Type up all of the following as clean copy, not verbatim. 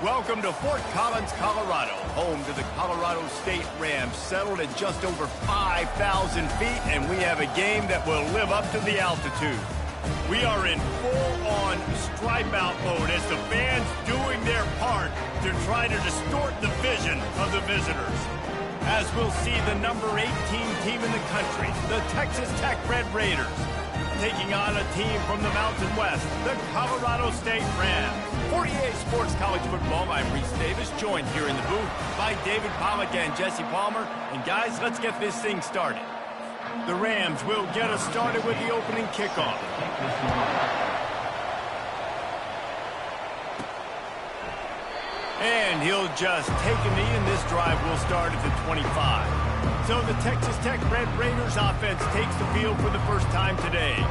Welcome to Fort Collins, Colorado, home to the Colorado State Rams, settled at just over 5,000 feet, and we have a game that will live up to the altitude. We are in full-on stripe-out mode as the fans doing their part to try to distort the vision of the visitors. As we'll see the number 18 team in the country, the Texas Tech Red Raiders, taking on a team from the Mountain West, the Colorado State Rams. 48 Sports College Football, I'm Reese Davis, joined here in the booth by David Pollack and Jesse Palmer. And guys, let's get this thing started. The Rams will get us started with the opening kickoff. And he'll just take a knee, and this drive will start at the 25. So the Texas Tech Red Raiders offense takes the field for the first time today.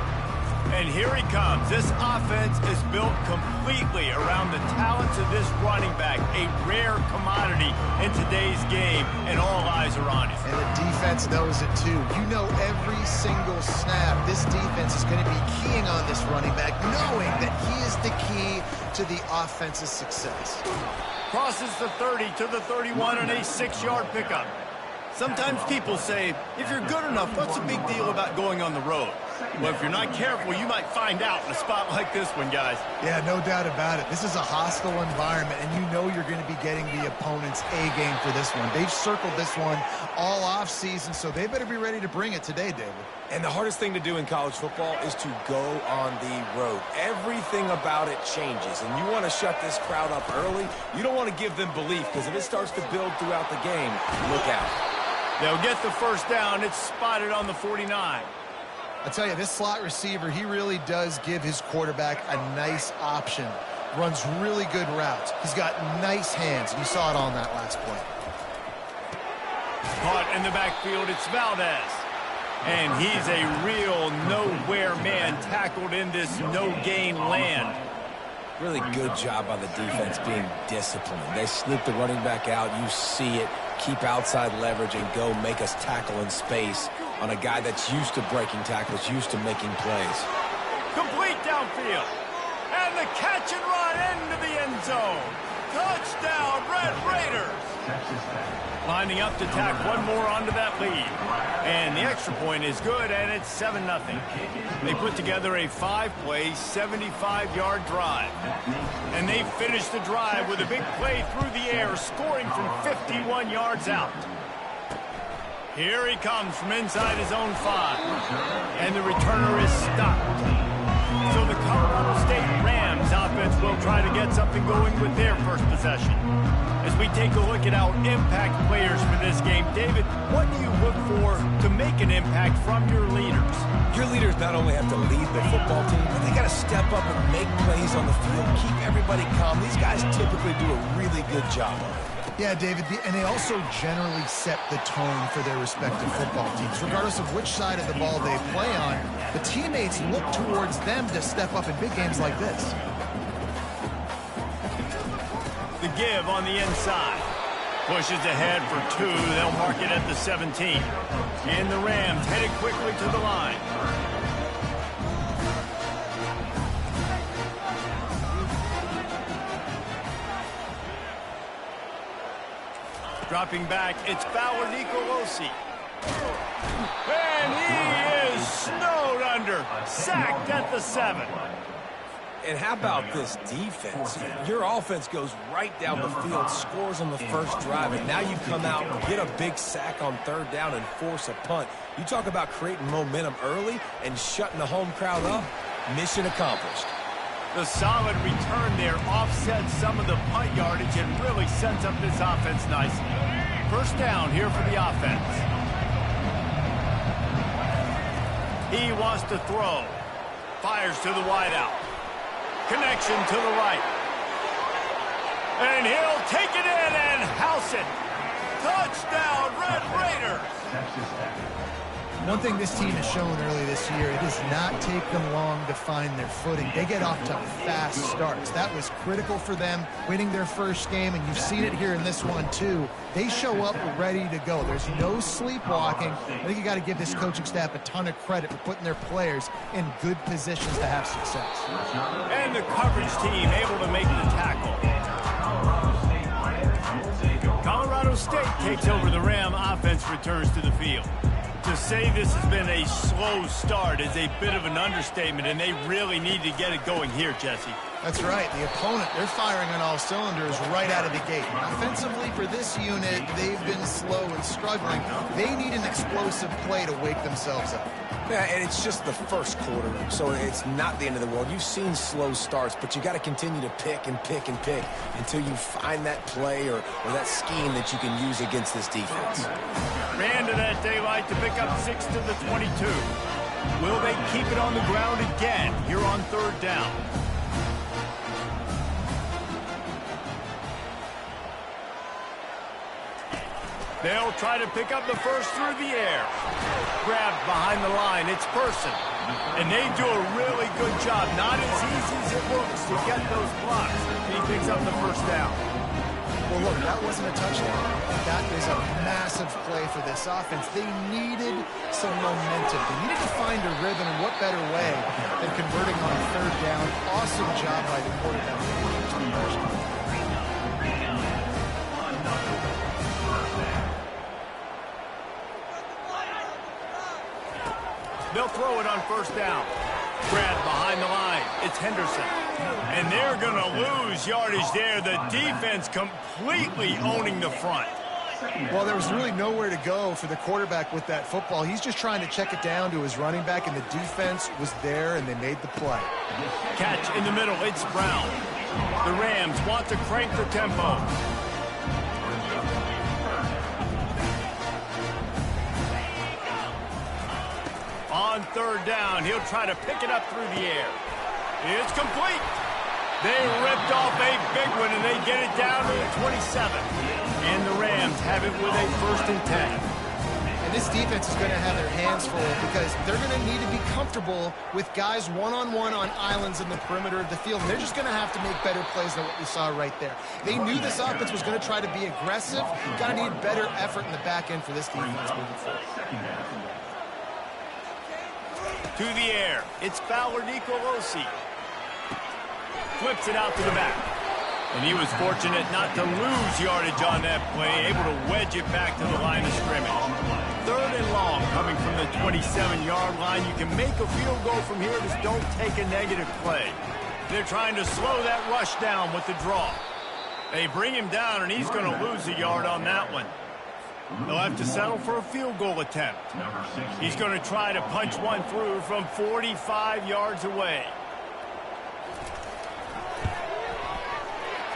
And here he comes. This offense is built completely around the talents of this running back, a rare commodity in today's game, and all eyes are on him. And the defense knows it too. You know every single snap, this defense is going to be keying on this running back, knowing that he is the key to the offense's success. Crosses the 30 to the 31 and a 6-yard pickup. Sometimes people say, if you're good enough, what's the big deal about going on the road? Well, if you're not careful, you might find out in a spot like this one, guys. Yeah, no doubt about it. This is a hostile environment, and you know you're going to be getting the opponent's A-game for this one. They've circled this one all off-season, so they better be ready to bring it today, David. And the hardest thing to do in college football is to go on the road. Everything about it changes, and you want to shut this crowd up early. You don't want to give them belief, because if it starts to build throughout the game, look out. They'll get the first down. It's spotted on the 49. I tell you, this slot receiver, he really does give his quarterback a nice option. Runs really good routes. He's got nice hands, and you saw it on that last play. Caught in the backfield, it's Valdez. And he's a real nowhere man, tackled in this no-gain land. Really good job by the defense being disciplined. They snoop the running back out. You see it. Keep outside leverage and go make us tackle in space on a guy that's used to breaking tackles, used to making plays. Complete downfield. And the catch and run into the end zone. Touchdown, Red Raiders. Lining up to tack one more onto that lead. And the extra point is good, and it's 7-0. They put together a 5-play, 75-yard drive. And they finish the drive with a big play through the air, scoring from 51 yards out. Here he comes from inside his own 5. And the returner is stopped. So the Colorado State Rams offense will try to get something going with their first possession. As we take a look at our impact players for this game, David, what do you look for to make an impact from your leaders? Your leaders not only have to lead the football team, but they got to step up and make plays on the field, keep everybody calm. These guys typically do a really good job of it. Yeah, David, and they also generally set the tone for their respective football teams. Regardless of which side of the ball they play on, the teammates look towards them to step up in big games like this. The give on the inside. Pushes ahead for 2. They'll mark it at the 17. And the Rams headed quickly to the line. Dropping back, it's Fowler Nicolosi. And he is snowed under. Sacked at the 7. And how about this defense? Your offense goes right down the field, scores on the first drive, and now you come out and get a big sack on 3rd down and force a punt. You talk about creating momentum early and shutting the home crowd up. Mission accomplished. The solid return there offsets some of the punt yardage and really sets up this offense nicely. First down here for the offense. He wants to throw. Fires to the wideout. Connection to the right. And he'll take it in and house it. Touchdown, Red Raiders. One thing this team has shown early this year, it does not take them long to find their footing. They get off to fast starts. That was critical for them, winning their first game, and you've seen it here in this one too. They show up ready to go. There's no sleepwalking. I think you got to give this coaching staff a ton of credit for putting their players in good positions to have success. And the coverage team able to make the tackle. State takes over the Ram offense returns to the field. To say this has been a slow start is a bit of an understatement, and they really need to get it going here, Jesse. That's right. The opponent, they're firing on all cylinders right out of the gate. Offensively, for this unit, they've been slow and struggling. They need an explosive play to wake themselves up. Yeah, and it's just the first quarter, so it's not the end of the world. You've seen slow starts, but you got to continue to pick and pick and pick until you find that play or that scheme that you can use against this defense. Ran to that daylight to pick up 6 to the 22. Will they keep it on the ground again here on third down? They'll try to pick up the first through the air. Grabbed behind the line, it's Person. And they do a really good job. Not as easy as it looks to get those blocks. He picks up the first down. Well, look, that wasn't a touchdown. That is a massive play for this offense. They needed some momentum. They needed to find a rhythm, and what better way than converting on third down. Awesome job by the quarterback. They'll throw it on first down. Brad behind the line. It's Henderson. And they're going to lose yardage there. The defense completely owning the front. Well, there was really nowhere to go for the quarterback with that football. He's just trying to check it down to his running back, and the defense was there, and they made the play. Catch in the middle. It's Brown. The Rams want to crank the tempo. On third down, he'll try to pick it up through the air. It's complete. They ripped off a big one, and they get it down to the 27. And the Rams have it with a 1st and 10. And this defense is going to have their hands full because they're going to need to be comfortable with guys one-on-one on islands in the perimeter of the field. And they're just going to have to make better plays than what we saw right there. They knew this offense was going to try to be aggressive. Got to need better effort in the back end for this defense moving forward. To the air, it's Fowler Nicolosi. Flips it out to the back. And he was fortunate not to lose yardage on that play, able to wedge it back to the line of scrimmage. 3rd and long coming from the 27-yard line. You can make a field goal from here, just don't take a negative play. They're trying to slow that rush down with the draw. They bring him down, and he's going to lose a yard on that one. They'll have to settle for a field goal attempt. He's going to try to punch one through from 45 yards away.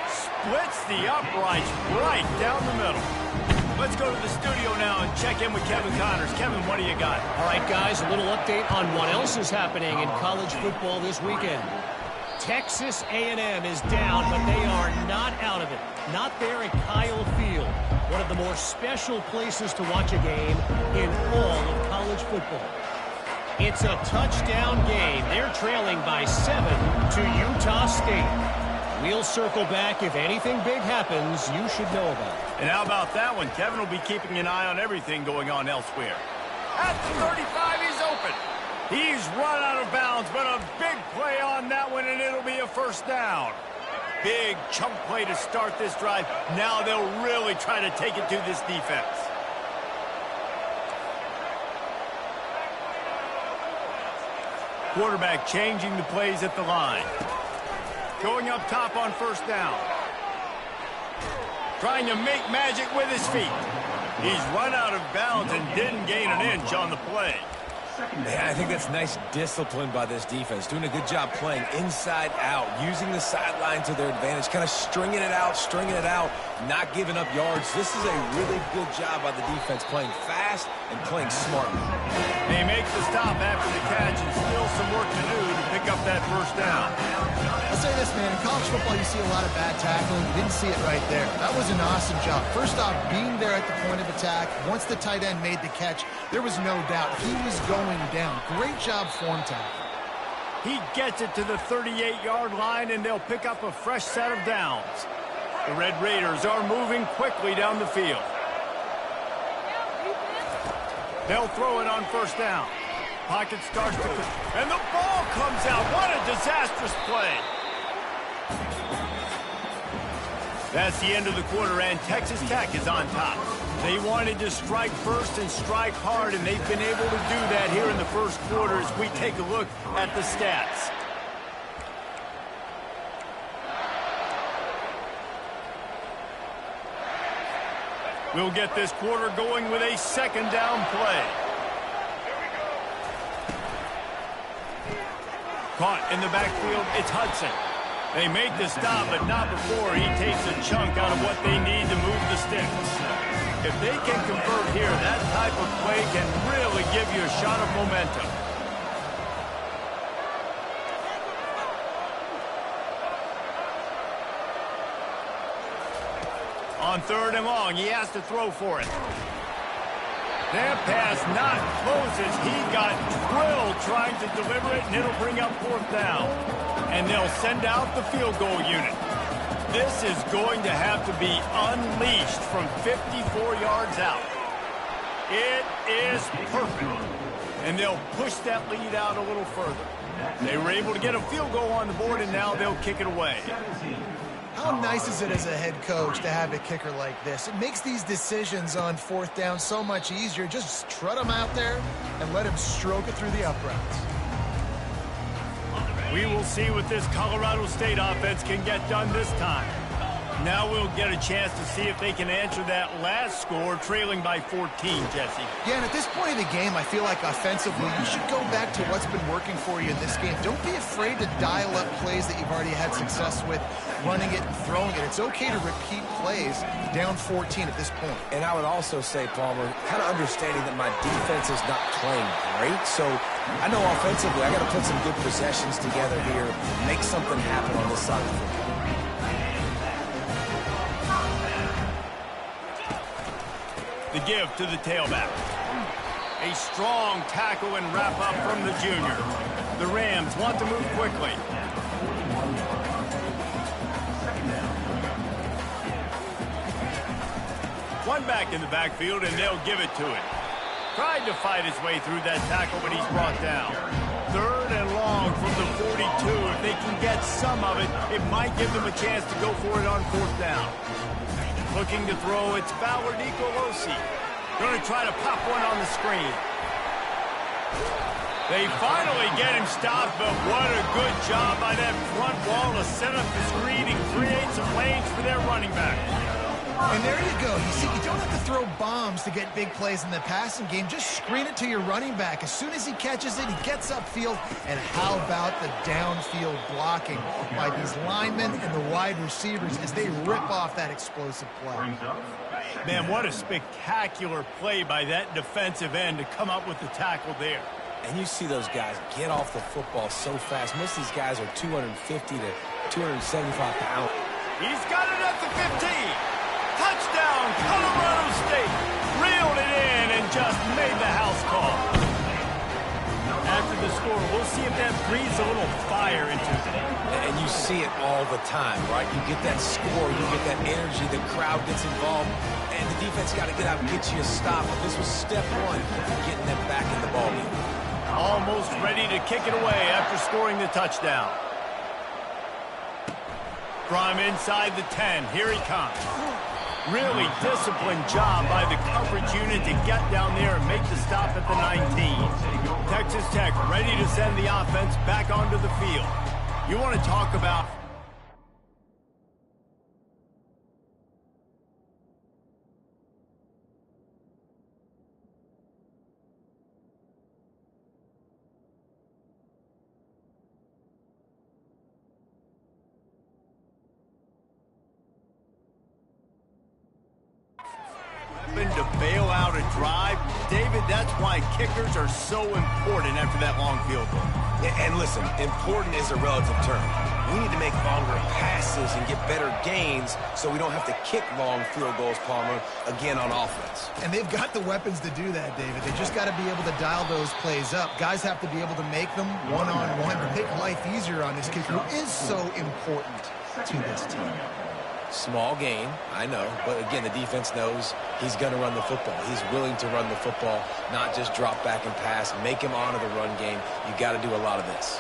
Splits the uprights right down the middle. Let's go to the studio now and check in with Kevin Connors. Kevin, what do you got? All right, guys, a little update on what else is happening in college football this weekend. Texas A&M is down, but they are not out of it. Not there at Kyle Field, one of the more special places to watch a game in all of college football. It's a touchdown game. They're trailing by 7 to Utah State. We'll circle back. If anything big happens, you should know about it. And how about that one? Kevin will be keeping an eye on everything going on elsewhere. At the 35, he's open. He's run out of bounds, but a big play on that one, and it'll be a 1st down. Big chunk play to start this drive. Now they'll really try to take it to this defense. Quarterback changing the plays at the line. Going up top on 1st down. Trying to make magic with his feet. He's run out of bounds and didn't gain an inch on the play. Yeah, I think that's nice discipline by this defense. Doing a good job playing inside out, using the sideline to their advantage, kind of stringing it out, not giving up yards. This is a really good job by the defense, playing fast and playing smartly. They make the stop after the catch and still some work to do to pick up that 1st down. I'll say this, man. In college football, you see a lot of bad tackling. You didn't see it right there. That was an awesome job. First off, being there at the point of attack. Once the tight end made the catch, there was no doubt he was going down. Great job form tackle. He gets it to the 38-yard line, and they'll pick up a fresh set of downs. The Red Raiders are moving quickly down the field. They'll throw it on 1st down. Pocket starts to... And the ball comes out. What a disastrous play. That's the end of the quarter, and Texas Tech is on top. They wanted to strike first and strike hard, and they've been able to do that here in the first quarter as we take a look at the stats. We'll get this quarter going with a second down play. Caught in the backfield, it's Hudson. They make the stop, but not before he takes a chunk out of what they need to move the sticks. If they can convert here, that type of play can really give you a shot of momentum. On 3rd and long, he has to throw for it. That pass not closes. He got drilled trying to deliver it, and it'll bring up 4th down. And they'll send out the field goal unit. This is going to have to be unleashed from 54 yards out. It is perfect. And they'll push that lead out a little further. They were able to get a field goal on the board, and now they'll kick it away. How nice is it as a head coach to have a kicker like this? It makes these decisions on 4th down so much easier. Just trot him out there and let him stroke it through the uprights. We will see what this Colorado State offense can get done this time. Now we'll get a chance to see if they can answer that last score, trailing by 14, Jesse. Yeah, and at this point of the game, I feel like offensively, you should go back to what's been working for you in this game. Don't be afraid to dial up plays that you've already had success with, running it and throwing it. It's okay to repeat plays down 14 at this point. And I would also say, Palmer, kind of understanding that my defense is not playing great, so I know offensively I got to put some good possessions together here, make something happen on this side of the football. The give to the tailback. A strong tackle and wrap up from the junior. The Rams want to move quickly. One back in the backfield, and they'll give it to him. Tried to fight his way through that tackle, but he's brought down. 3rd and long from the 42. If they can get some of it, it might give them a chance to go for it on 4th down. Looking to throw, it's Ballard Nicolosi. Going to try to pop one on the screen. They finally get him stopped, but what a good job by that front wall to set up the screen and create some lanes for their running back. And there you go. You see, you don't have to throw bombs to get big plays in the passing game. Just screen it to your running back. As soon as he catches it, he gets upfield. And how about the downfield blocking by these linemen and the wide receivers as they rip off that explosive play. Man, what a spectacular play by that defensive end to come up with the tackle there. And you see those guys get off the football so fast. Most of these guys are 250 to 275 pounds. He's got it at the 15. Touchdown, Colorado State. Reeled it in and just made the house call. After the score, we'll see if that breathes a little fire into it. And you see it all the time, right? You get that score, you get that energy, the crowd gets involved, and the defense got to get out and get you a stop. But this was step one, getting them back in the ballgame. Almost ready to kick it away after scoring the touchdown. From inside the 10, here he comes. Really disciplined job by the coverage unit to get down there and make the stop at the 19. Texas Tech ready to send the offense back onto the field. You want to talk about... to bail out a drive. David, that's why kickers are so important after that long field goal. And listen, important is a relative term. We need to make longer passes and get better gains so we don't have to kick long field goals, Palmer, again on offense. And they've got the weapons to do that, David. They just got to be able to dial those plays up. Guys have to be able to make them one-on-one to make life easier on this kicker, who is so important to this team. Small gain, I know, but again, the defense knows he's going to run the football. He's willing to run the football, not just drop back and pass, make him honor the run game. You got to do a lot of this.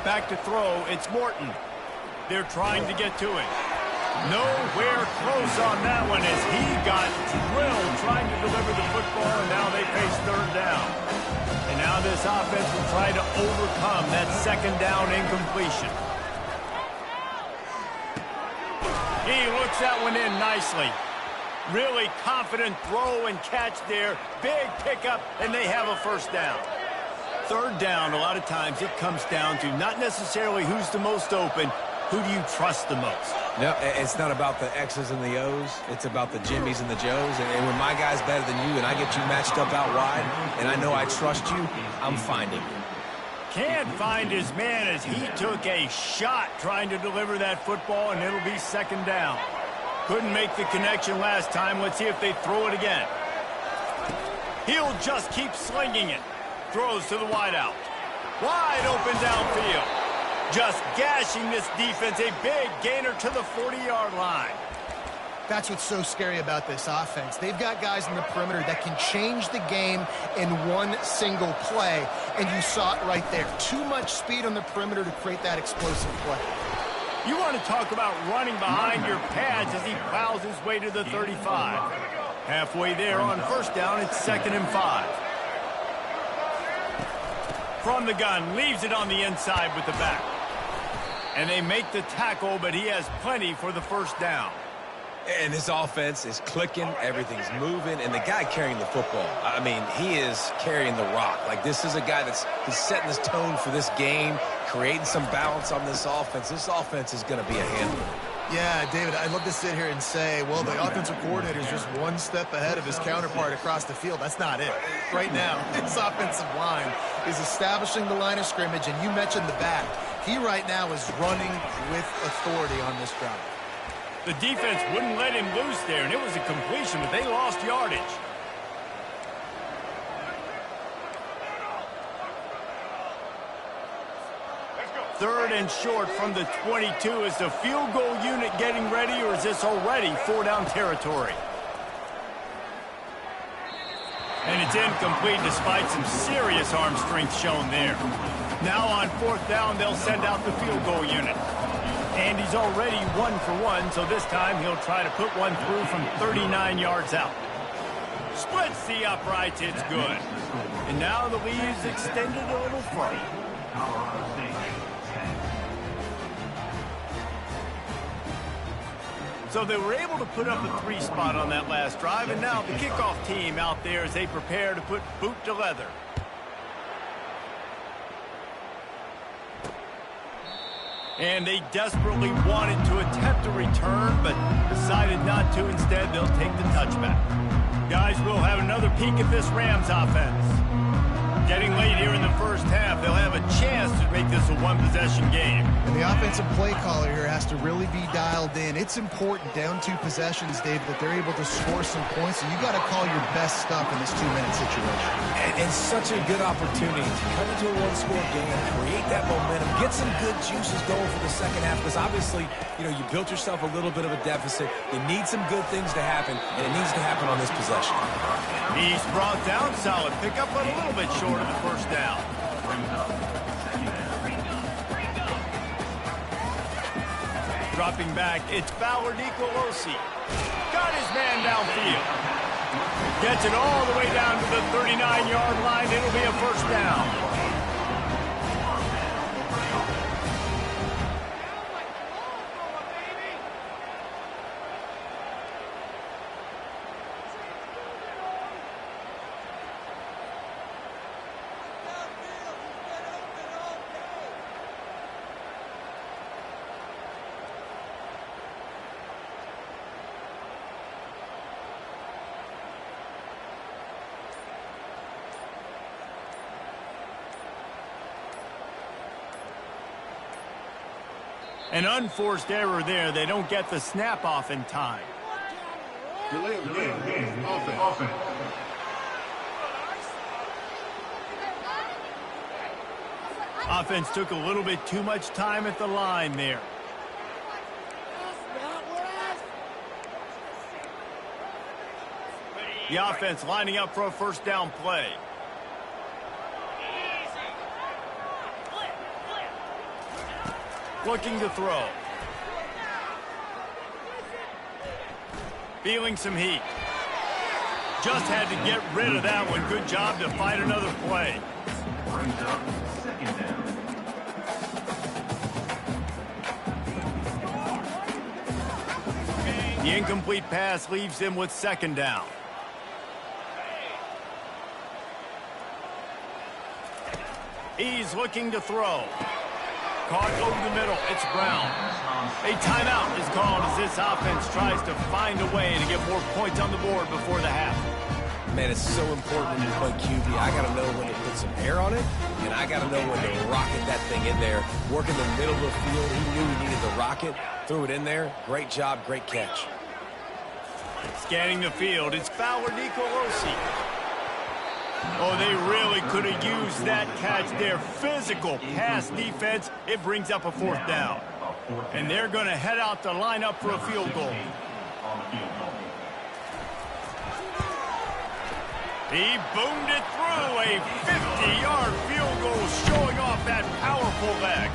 Back to throw, it's Morton. They're trying to get to him. Nowhere close on that one as he got drilled trying to deliver the football, and now they face third down. And now this offense will try to overcome that second down incompletion. He looks that one in nicely. Really confident throw and catch there. Big pickup, and they have a first down. Third down, a lot of times it comes down to not necessarily who's the most open, who do you trust the most? No, it's not about the X's and the O's. It's about the Jimmys and the Joes. And when my guy's better than you and I get you matched up out wide and I know I trust you, I'm finding you. Can't find his man as he took a shot trying to deliver that football, and it'll be second down. Couldn't make the connection last time. Let's see if they throw it again. He'll just keep slinging it. Throws to the wideout. Wide open downfield. Just gashing this defense. A big gainer to the 40-yard line. That's what's so scary about this offense. They've got guys in the perimeter that can change the game in one single play, and you saw it right there. Too much speed on the perimeter to create that explosive play. You want to talk about running behind your pads as he plows his way to the 35. Halfway there on first down, it's 2nd and 5. From the gun, leaves it on the inside with the back. And they make the tackle, but he has plenty for the first down. And this offense is clicking, everything's moving, and the guy carrying the football, I mean, he is carrying the rock. Like, this is a guy he's setting this tone for this game, creating some balance on this offense. This offense is going to be a handler. Yeah, David, I'd love to sit here and say, well, the offensive coordinator is just one step ahead of his counterpart across the field. That's not it. Right now, his offensive line is establishing the line of scrimmage, and you mentioned the back. He right now is running with authority on this drive. The defense wouldn't let him loose there, and it was a completion, but they lost yardage. Third and short from the 22. Is the field goal unit getting ready, or is this already 4-down territory? And it's incomplete despite some serious arm strength shown there. Now on 4th down, they'll send out the field goal unit. And he's already 1 for 1, so this time he'll try to put one through from 39 yards out. Splits the uprights, it's good. And now the lead is extended a little further. So they were able to put up a 3 spot on that last drive, and now the kickoff team out there as they prepare to put boot to leather. And they desperately wanted to attempt a return, but decided not to. Instead, they'll take the touchback. Guys, we'll have another peek at this Rams offense. Getting late here in the first half, they'll have a chance to make this a one-possession game. And the offensive play caller here has to really be dialed in. It's important, down 2 possessions, David, that they're able to score some points, and you got to call your best stuff in this 2-minute situation. And such a good opportunity to come into a one-score game, create that momentum, get some good juices going for the second half, because obviously, you built yourself a little bit of a deficit. You need some good things to happen, and it needs to happen on this possession. He's brought down solid pickup, but a little bit short of the first down. Dropping back, it's Ballard Nicolosi. Got his man downfield. Gets it all the way down to the 39-yard line. It'll be a first down. An unforced error there. They don't get the snap off in time. Delay of game. Offense. Offense took a little bit too much time at the line there. The offense lining up for a first down play. Looking to throw. Feeling some heat. Just had to get rid of that one. Good job to find another play. Brings up second down. The incomplete pass leaves him with second down. He's looking to throw. Caught over the middle. It's Brown. A timeout is called as this offense tries to find a way to get more points on the board before the half. Man, it's so important when you play QB. I got to know when to put some air on it, and I got to know when to rocket that thing in there. Work in the middle of the field. He knew he needed to rocket. Threw it in there. Great job, great catch. Scanning the field, it's Fowler Nicolosi. Oh, they really could have used that catch there. Physical pass defense. It brings up a fourth down. And they're going to head out to line up for a field goal. He boomed it through. A 50-yard field goal showing off that powerful leg.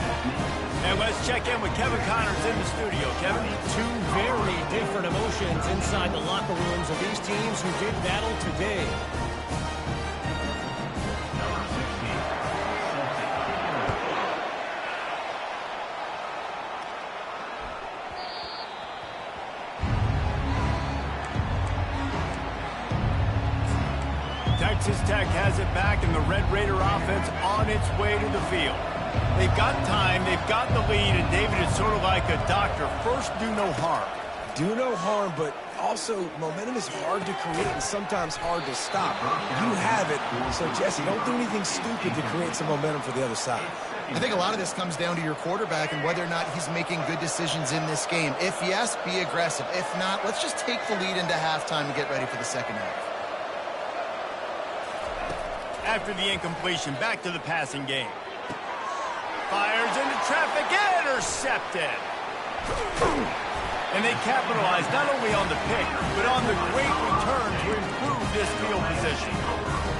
And let's check in with Kevin Connors in the studio. Kevin? Two very different emotions inside the locker rooms of these teams who did battle today. Texas Tech has it back, and the Red Raider offense on its way to the field. They've got time, they've got the lead, and David is sort of like a doctor. First, do no harm. Do no harm, but also momentum is hard to create and sometimes hard to stop. You have it, so Jesse, don't do anything stupid to create some momentum for the other side. I think a lot of this comes down to your quarterback and whether or not he's making good decisions in this game. If yes, be aggressive. If not, let's just take the lead into halftime and get ready for the second half. After the incompletion, back to the passing game. Fires into traffic, intercepted. And they capitalize not only on the pick, but on the great return to improve this field position.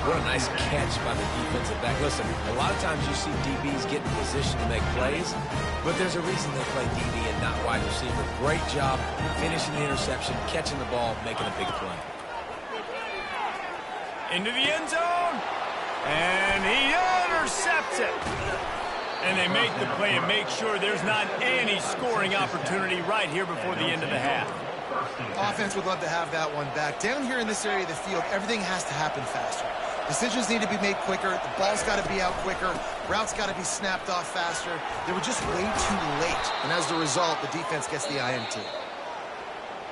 What a nice catch by the defensive back. Listen, a lot of times you see DBs get in position to make plays, but there's a reason they play DB and not wide receiver. Great job finishing the interception, catching the ball, making a big play. Into the end zone. And he intercepts it. And they make the play and make sure there's not any scoring opportunity right here before the end of the half. Offense would love to have that one back. Down here in this area of the field, everything has to happen faster. Decisions need to be made quicker. The ball's got to be out quicker. Routes got to be snapped off faster. They were just way too late. And as a result, the defense gets the INT.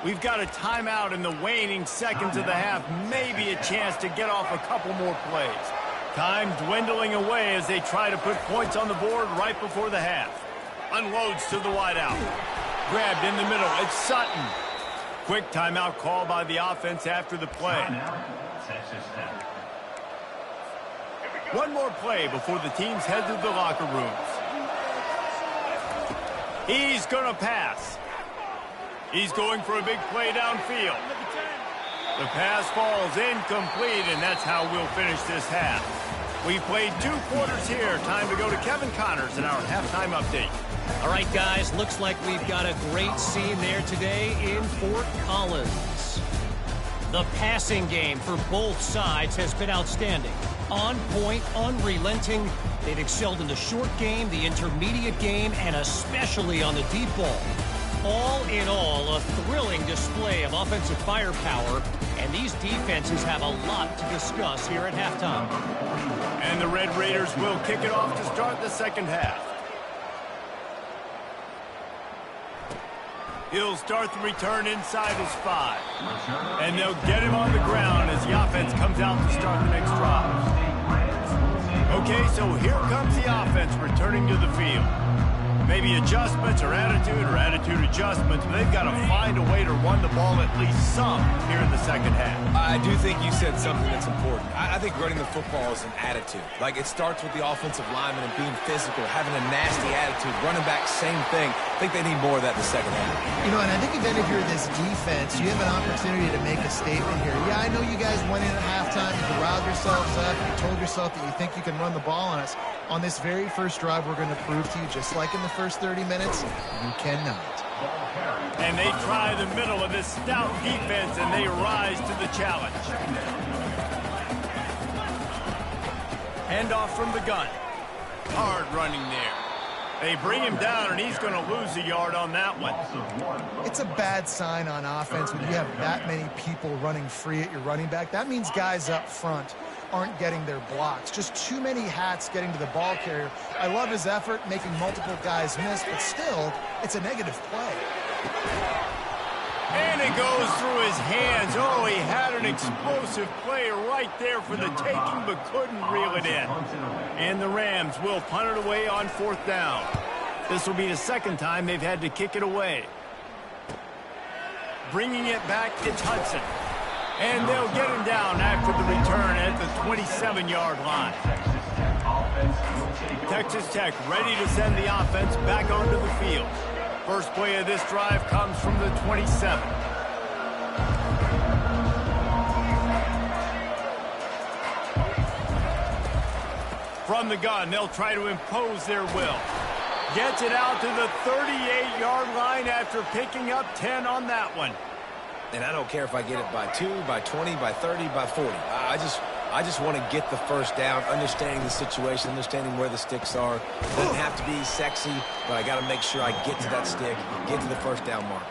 We've got a timeout in the waning seconds of the half. Maybe a chance to get off a couple more plays. Time dwindling away as they try to put points on the board right before the half. Unloads to the wideout. Grabbed in the middle. It's Sutton. Quick timeout call by the offense after the play. One more play before the teams head to the locker rooms. He's going to pass. He's going for a big play downfield. The pass falls incomplete, and that's how we'll finish this half. We've played 2 quarters here. Time to go to Kevin Connors in our halftime update. All right, guys, looks like we've got a great scene there today in Fort Collins. The passing game for both sides has been outstanding. On point, unrelenting. They've excelled in the short game, the intermediate game, and especially on the deep ball. All in all, a thrilling display of offensive firepower, and these defenses have a lot to discuss here at halftime. And the Red Raiders will kick it off to start the second half. He'll start the return inside his 5. And they'll get him on the ground as the offense comes out to start the next drive. Okay, so here comes the offense returning to the field. Maybe adjustments or attitude adjustments, but they've got to find a way to run the ball at least some here in the second half. I do think you said something that's important. I think running the football is an attitude. Like, it starts with the offensive lineman and being physical, having a nasty attitude. Running back, same thing. I think they need more of that in the second half. You know, and I think even if you're this defense, you have an opportunity to make a statement here. Yeah, I know you guys went in at halftime, you riled yourselves up, you told yourself that you think you can run the ball on us. On this very first drive, we're going to prove to you, just like in the first 30 minutes, you cannot. And they try the middle of this stout defense, and they rise to the challenge. Handoff from the gun. Hard running there. They bring him down, and he's going to lose a yard on that one. It's a bad sign on offense when you have that many people running free at your running back. That means guys up front aren't getting their blocks. Just too many hats getting to the ball carrier. I love his effort, making multiple guys miss, but still, it's a negative play. And it goes through his hands. Oh, he had an explosive play right there for the taking, but couldn't reel it in. And the Rams will punt it away on 4th down. This will be the second time they've had to kick it away. Bringing it back, it's Hudson. And they'll get him down after the return at the 27-yard line. Texas Tech ready to send the offense back onto the field. First play of this drive comes from the 27. From the gun, they'll try to impose their will. Gets it out to the 38-yard line after picking up 10 on that one. And I don't care if I get it by 2, by 20, by 30, by 40. I just want to get the first down, understanding the situation, understanding where the sticks are. It doesn't have to be sexy, but I got to make sure I get to that stick, get to the first down mark.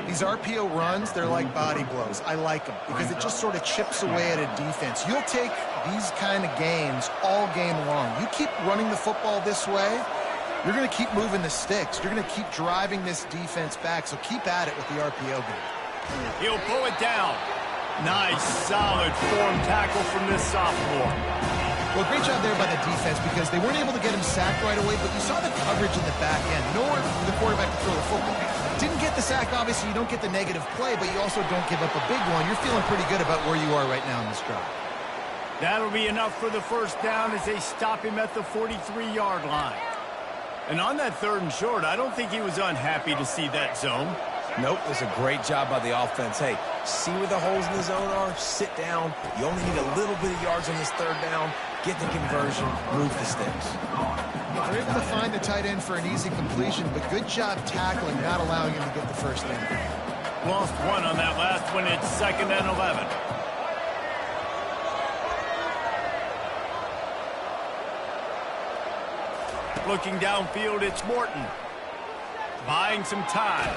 These RPO runs, they're like body blows. I like them because it just sort of chips away at a defense. You'll take these kind of gains all game long. You keep running the football this way, you're going to keep moving the sticks. You're going to keep driving this defense back, so keep at it with the RPO game. He'll pull it down. Nice, solid form tackle from this sophomore. Well, great job there by the defense because they weren't able to get him sacked right away, but you saw the coverage in the back end. Nowhere for the quarterback to throw the football. Didn't get the sack, obviously. You don't get the negative play, but you also don't give up a big one. You're feeling pretty good about where you are right now in this drive. That'll be enough for the first down as they stop him at the 43-yard line. And on that 3rd and short, I don't think he was unhappy to see that zone. Nope, it's a great job by the offense. Hey, see where the holes in the zone are, sit down. You only need a little bit of yards on this 3rd down. Get the conversion, move the sticks. They're able to find the tight end for an easy completion, but good job tackling, not allowing him to get the first down. Lost one on that last one. It's 2nd and 11. Looking downfield, it's Morton. Buying some time.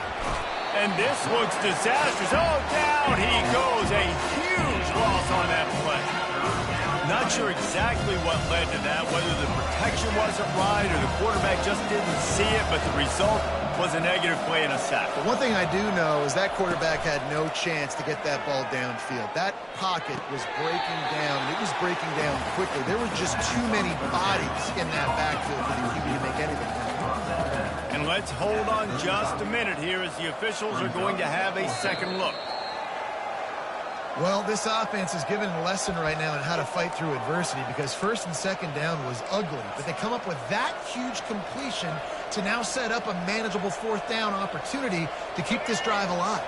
And this looks disastrous. Oh, down he goes. A huge loss on that play. Not sure exactly what led to that, whether the protection wasn't right or the quarterback just didn't see it, but the result was a negative play and a sack. But one thing I do know is that quarterback had no chance to get that ball downfield. That pocket was breaking down, and it was breaking down quickly. There were just too many bodies in that backfield for the QB to make anything happen. And let's hold on just a minute here as the officials are going to have a second look. Well, this offense is given a lesson right now on how to fight through adversity because 1st and 2nd down was ugly. But they come up with that huge completion to now set up a manageable 4th down opportunity to keep this drive alive.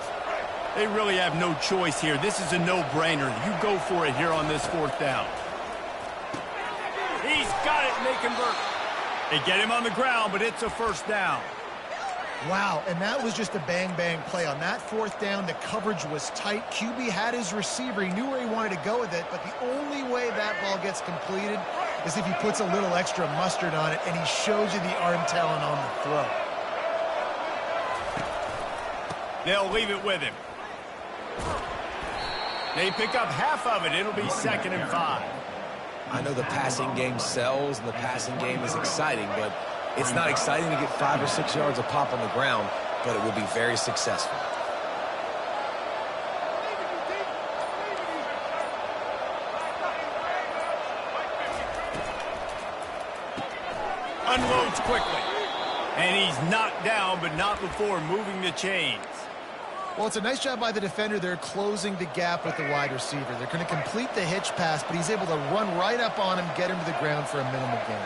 They really have no choice here. This is a no-brainer. You go for it here on this 4th down. He's got it, and they convert. They get him on the ground, but it's a first down. Wow, and that was just a bang-bang play. On that 4th down, the coverage was tight. QB had his receiver. He knew where he wanted to go with it, but the only way that ball gets completed is if he puts a little extra mustard on it, and he shows you the arm talent on the throw. They'll leave it with him. They pick up half of it. It'll be 2nd and 5. I know the passing game sells and the passing game is exciting, but it's not exciting to get 5 or 6 yards of pop on the ground, but it will be very successful. Unloads quickly. And he's knocked down, but not before moving the chains. Well, it's a nice job by the defender there closing the gap with the wide receiver. They're going to complete the hitch pass, but he's able to run right up on him, get him to the ground for a minimal gain.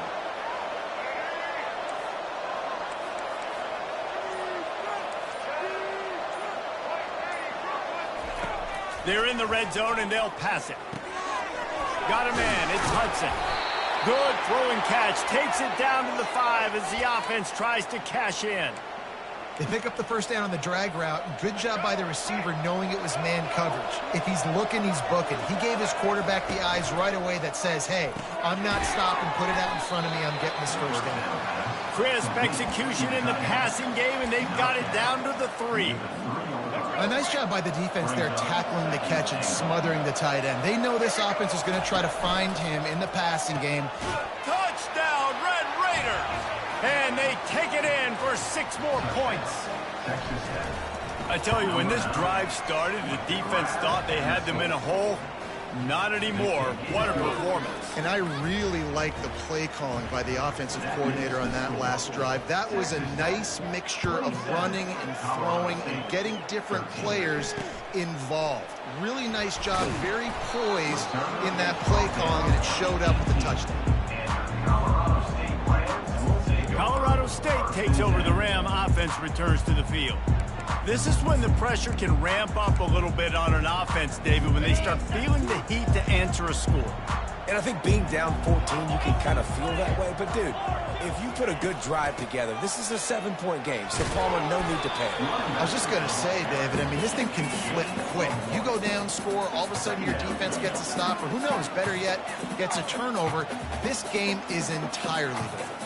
They're in the red zone, and they'll pass it. Got a man. It's Hudson. Good throwing catch. Takes it down to the 5 as the offense tries to cash in. They pick up the first down on the drag route. Good job by the receiver knowing it was man coverage. If he's looking, he's booking. He gave his quarterback the eyes right away that says, hey, I'm not stopping. Put it out in front of me. I'm getting this first down. Crisp execution in the passing game, and they've got it down to the 3. A nice job by the defense there tackling the catch and smothering the tight end. They know this offense is going to try to find him in the passing game. Touchdown, Red Raiders! And they take it in for 6 more points. I tell you, when this drive started, the defense thought they had them in a hole. Not anymore. What a performance. And I really like the play calling by the offensive coordinator on that last drive. That was a nice mixture of running and throwing and getting different players involved. Really nice job, very poised in that play calling, and it showed up with the touchdown. Colorado State takes over. The Ram offense returns to the field. This is when the pressure can ramp up a little bit on an offense, David, when they start feeling the heat to answer a score. And I think being down 14, you can kind of feel that way. But, dude, if you put a good drive together, this is a 7-point game. So, Palmer, no need to panic. I was just going to say, David, I mean, this thing can flip quick. You go down, score, all of a sudden your defense gets a stop, or who knows, better yet, gets a turnover. This game is entirely different.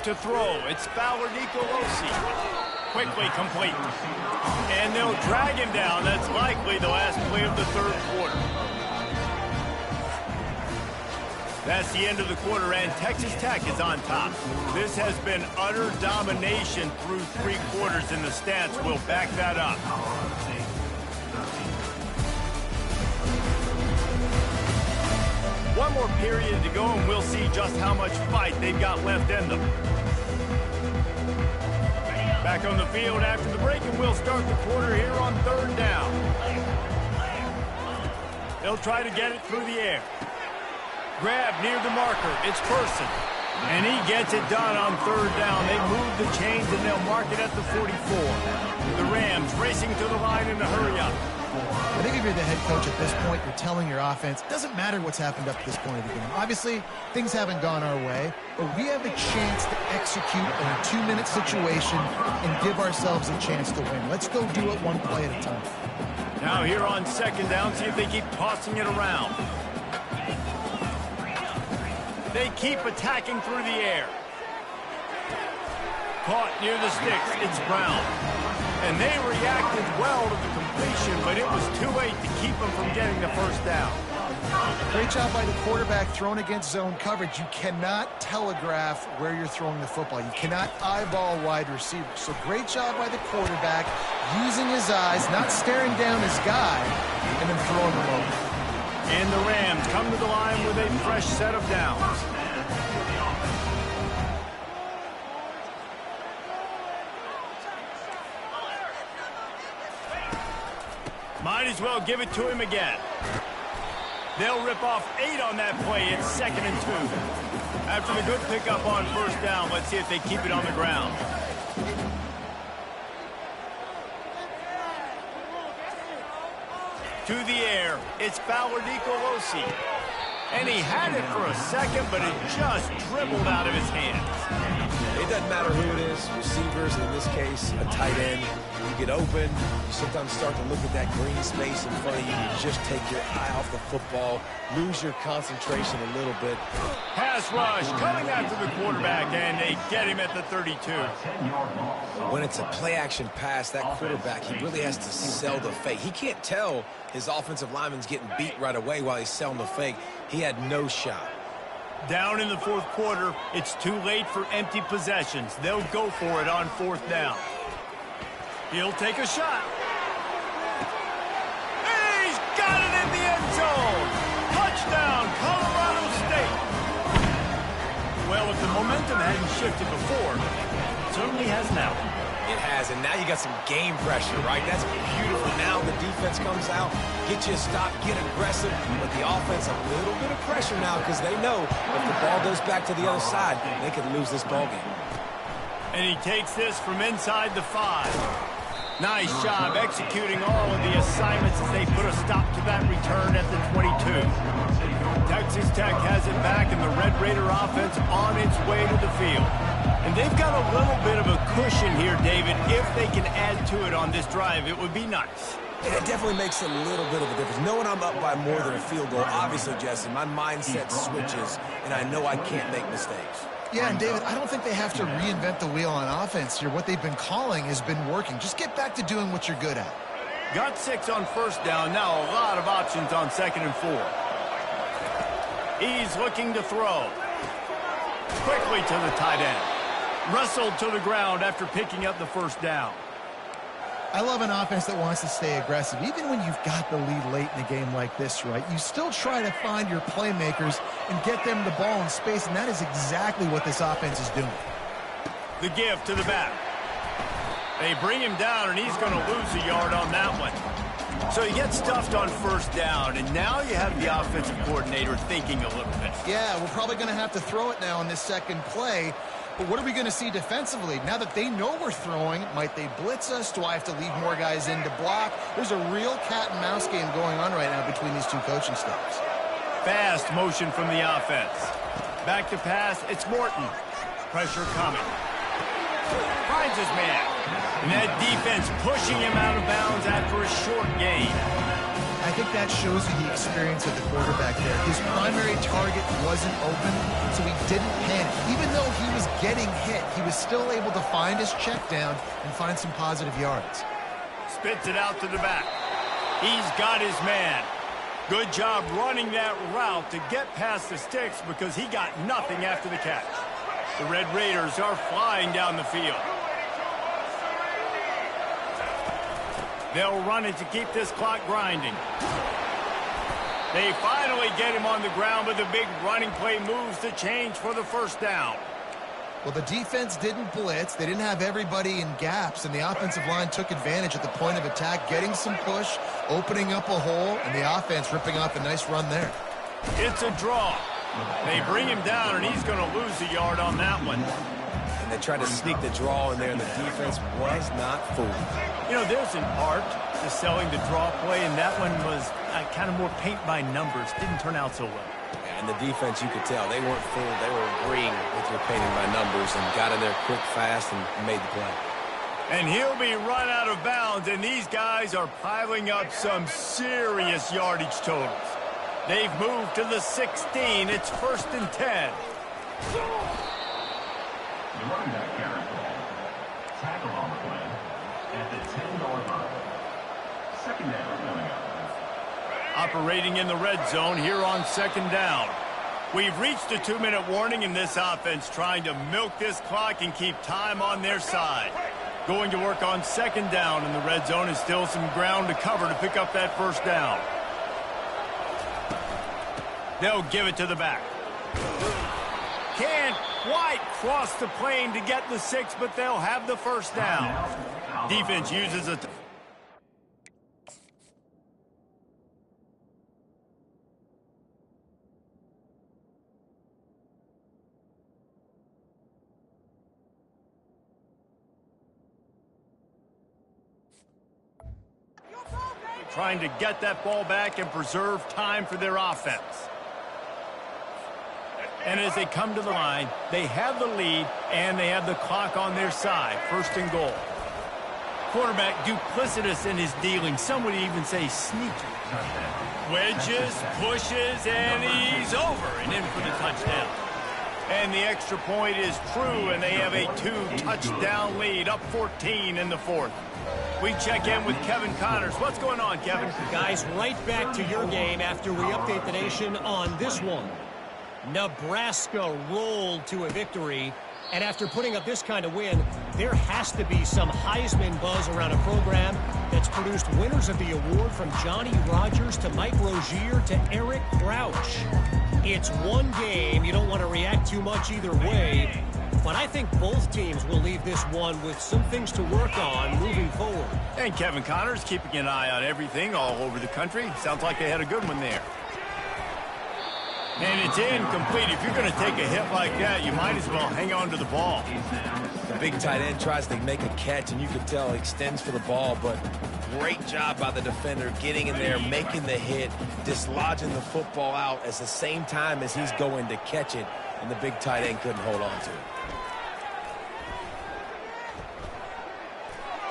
To throw, it's Fowler Nicolosi. Quickly complete. And they'll drag him down. That's likely the last play of the 3rd quarter. That's the end of the quarter, and Texas Tech is on top. This has been utter domination through 3 quarters, and the stats will back that up. One more period to go, and we'll see just how much fight they've got left in them. Back on the field after the break, and we'll start the quarter here on 3rd down. They'll try to get it through the air. Grab near the marker. It's Person. And he gets it done on 3rd down. They move the chains, and they'll mark it at the 44. The Rams racing to the line in a hurry-up. I think if you're the head coach at this point, you're telling your offense, it doesn't matter what's happened up to this point of the game. Obviously, things haven't gone our way, but we have a chance to execute in a 2-minute situation and give ourselves a chance to win. Let's go do it one play at a time. Now here on 2nd down, see if they keep tossing it around. They keep attacking through the air. Caught near the sticks. It's Brown. And they reacted well to the completion, but it was too late to keep them from getting the first down. Great job by the quarterback thrown against zone coverage. You cannot telegraph where you're throwing the football. You cannot eyeball wide receivers. So great job by the quarterback using his eyes, not staring down his guy, and then throwing them over. And the Rams come to the line with a fresh set of downs. Might as well give it to him again. They'll rip off 8 on that play. It's 2nd and 2. After the good pickup on 1st down, let's see if they keep it on the ground. To the air, it's Fowler Nicolosi. And he had it for a second, but it just dribbled out of his hands. It doesn't matter who it is, receivers, in this case, a tight end. You get open, you sometimes start to look at that green space in front of you, you just take your eye off the football, lose your concentration a little bit. Pass rush coming after the quarterback, and they get him at the 32. When it's a play-action pass, that quarterback, he really has to sell the fake. He can't tell his offensive lineman's getting beat right away while he's selling the fake. He had no shot. Down in the 4th quarter, it's too late for empty possessions. They'll go for it on 4th down. He'll take a shot. He's got it in the end zone. Touchdown, Colorado State. Well, if the momentum hadn't shifted before, it certainly has now. It has, and now you got some game pressure, right? That's beautiful. Now the defense comes out, get you a stop, get aggressive, but the offense a little bit of pressure now because they know if the ball goes back to the other side, they could lose this ball game. And he takes this from inside the 5. Nice job executing all of the assignments as they put a stop to that return at the 22. Texas Tech has it back, and the Red Raider offense on its way to the field. And they've got a little bit of a cushion here, David. If they can add to it on this drive, it would be nice. Yeah, it definitely makes a little bit of a difference. Knowing I'm up by more than a field goal, obviously, Jesse, my mindset switches, and I know I can't make mistakes. Yeah, and David, I don't think they have to reinvent the wheel on offense here. What they've been calling has been working. Just get back to doing what you're good at. Got 6 on first down. Now a lot of options on 2nd and 4. He's looking to throw. Quickly to the tight end. Wrestled to the ground after picking up the first down. I love an offense that wants to stay aggressive. Even when you've got the lead late in a game like this, right, you still try to find your playmakers and get them the ball in space, and that is exactly what this offense is doing. The give to the back. They bring him down, and he's going to lose a yard on that one. So he gets stuffed on first down, and now you have the offensive coordinator thinking a little bit. Yeah, we're probably going to have to throw it now on this second play. But what are we going to see defensively? Now that they know we're throwing, might they blitz us? Do I have to leave more guys in to block? There's a real cat-and-mouse game going on right now between these two coaching staffs. Fast motion from the offense. Back to pass, it's Morton. Pressure coming. Finds his man. And that defense pushing him out of bounds after a short gain. I think that shows you the experience of the quarterback there. His primary target wasn't open, so he didn't panic. Even though he was getting hit, he was still able to find his check down and find some positive yards. Spits it out to the back. He's got his man. Good job running that route to get past the sticks because he got nothing after the catch. The Red Raiders are flying down the field. They'll run it to keep this clock grinding. They finally get him on the ground, but the big running play moves the change for the first down. Well, the defense didn't blitz. They didn't have everybody in gaps, and the offensive line took advantage at the point of attack, getting some push, opening up a hole, and the offense ripping off a nice run there. It's a draw. They bring him down, and he's going to lose a yard on that one. And they tried to sneak the draw in there, and the defense was not fooled. You know, there's an art to selling the draw play, and that one was kind of more paint by numbers. Didn't turn out so well. And the defense, you could tell, they weren't fooled. They were agreeing with your painting by numbers and got in there quick, fast, and made the play. And he'll be run out of bounds, and these guys are piling up some serious yardage totals. They've moved to the 16. It's 1st and 10. The running back carries the ball. Tackle on the play at the 10-yard line. 2nd down coming up. Operating in the red zone here on 2nd down. We've reached a 2-minute warning in this offense, trying to milk this clock and keep time on their side. Going to work on 2nd down in the red zone, is still some ground to cover to pick up that first down. They'll give it to the back. Can't quite cross the plane to get the 6, but they'll have the first down. Defense uses a... trying to get that ball back and preserve time for their offense. And as they come to the line, they have the lead and they have the clock on their side. 1st and goal. Quarterback duplicitous in his dealing. Some would even say sneaky. Wedges, pushes, and he's over and in for the touchdown. And the extra point is true, and they have a 2-touchdown lead, up 14 in the 4th. We check in with Kevin Connors. What's going on, Kevin? Guys, right back to your game after we update the nation on this one. Nebraska rolled to a victory, and after putting up this kind of win, there has to be some Heisman buzz around a program that's produced winners of the award from Johnny Rodgers to Mike Rozier to Eric Crouch. It's one game. You don't want to react too much either way, but I think both teams will leave this one with some things to work on moving forward. And Kevin Connors keeping an eye on everything all over the country. Sounds like they had a good one there. And it's incomplete. If you're going to take a hit like that, you might as well hang on to the ball. The big tight end tries to make a catch, and you can tell he extends for the ball, but great job by the defender getting in there, making the hit, dislodging the football out at the same time as he's going to catch it, and the big tight end couldn't hold on to it.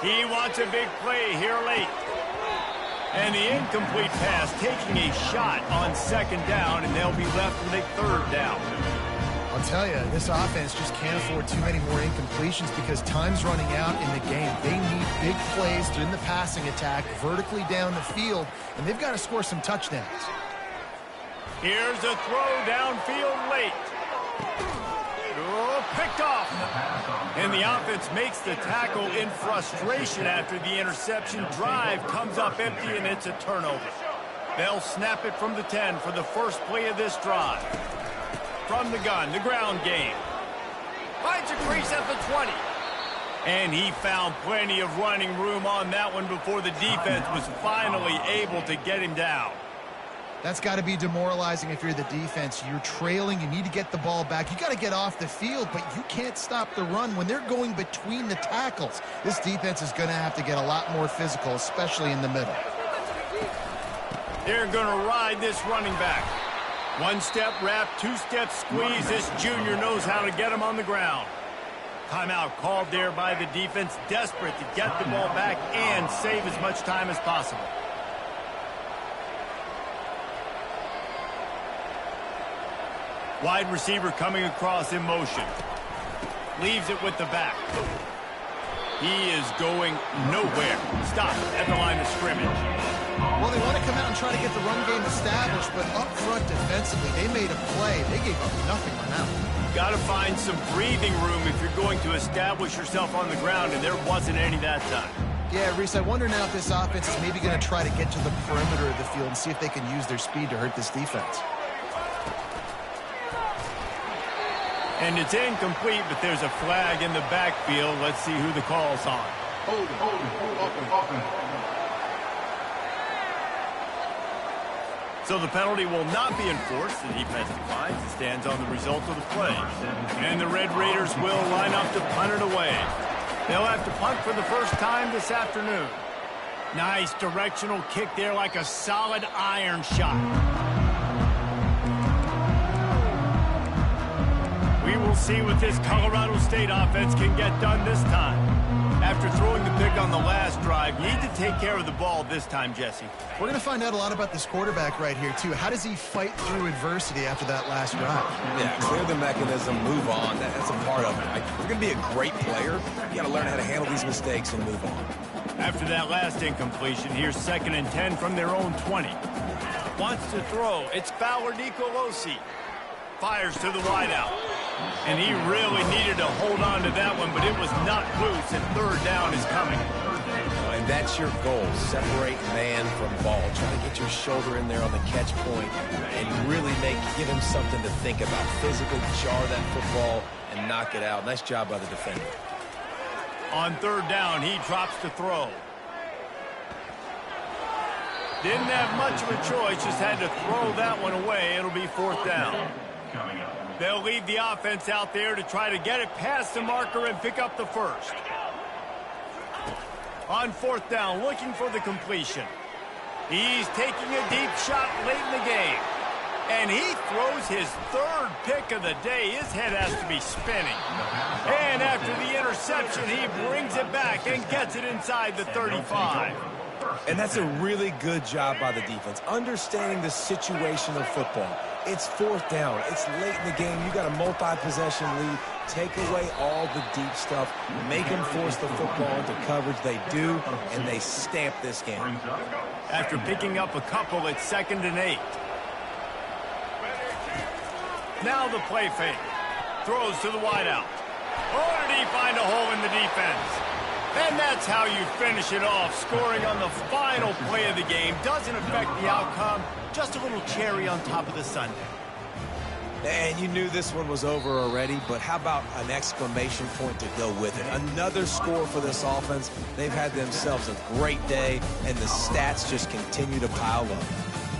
He wants a big play here late. And the incomplete pass taking a shot on second down, and they'll be left with a third down. I'll tell you, this offense just can't afford too many more incompletions because time's running out in the game. They need big plays in the passing attack, vertically down the field, and they've got to score some touchdowns. Here's a throw downfield late. Oh, picked off. And the offense makes the tackle in frustration after the interception. Drive comes up empty, and it's a turnover. They'll snap it from the 10 for the first play of this drive. From the gun, the ground game. Finds a crease at the 20. And he found plenty of running room on that one before the defense was finally able to get him down. That's got to be demoralizing if you're the defense. You're trailing. You need to get the ball back. You got to get off the field, but you can't stop the run when they're going between the tackles. This defense is going to have to get a lot more physical, especially in the middle. They're going to ride this running back. One-step wrap, two-step squeeze. This junior knows how to get him on the ground. Timeout called there by the defense, desperate to get the ball back and save as much time as possible. Wide receiver coming across in motion. Leaves it with the back. He is going nowhere. Stop at the line of scrimmage. Well, they want to come out and try to get the run game established, but up front defensively, they made a play. They gave up nothing on that one. Got to find some breathing room if you're going to establish yourself on the ground, and there wasn't any that time. Yeah, Reese, I wonder now if this offense is maybe going to try to get to the perimeter of the field and see if they can use their speed to hurt this defense. And it's incomplete, but there's a flag in the backfield. Let's see who the call's on. Hold, open. So the penalty will not be enforced. The defense declines. It stands on the result of the play. And the Red Raiders will line up to punt it away. They'll have to punt for the first time this afternoon. Nice directional kick there, like a solid iron shot. We will see what this Colorado State offense can get done this time. After throwing the pick on the last drive, need to take care of the ball this time, Jesse. We're going to find out a lot about this quarterback right here, too. How does he fight through adversity after that last drive? Yeah, clear the mechanism, move on. That's a part of it. If you're going to be a great player, you got to learn how to handle these mistakes and move on. After that last incompletion, here's 2nd and 10 from their own 20. Wants to throw. It's Fowler Nicolosi. Fires to the wideout. And he really needed to hold on to that one, but it was not loose, and third down is coming. And that's your goal. Separate man from ball. Try to get your shoulder in there on the catch point and really give him something to think about. Physically jar that football and knock it out. Nice job by the defender. On third down, he drops to throw. Didn't have much of a choice, just had to throw that one away. It'll be 4th down. They'll leave the offense out there to try to get it past the marker and pick up the first. On 4th down, looking for the completion. He's taking a deep shot late in the game. And he throws his 3rd pick of the day. His head has to be spinning. And after the interception, he brings it back and gets it inside the 35. And that's a really good job by the defense, understanding the situation of football. It's 4th down. It's late in the game. You got a multi-possession lead. Take away all the deep stuff. Make them force the football into coverage. They do, and they stamp this game. After picking up a couple, it's 2nd and 8. Now the play fake. Throws to the wideout. Or did he find a hole in the defense? And that's how you finish it off. Scoring on the final play of the game doesn't affect the outcome. Just a little cherry on top of the sundae. And you knew this one was over already, but how about an exclamation point to go with it? Another score for this offense. They've had themselves a great day, and the stats just continue to pile up.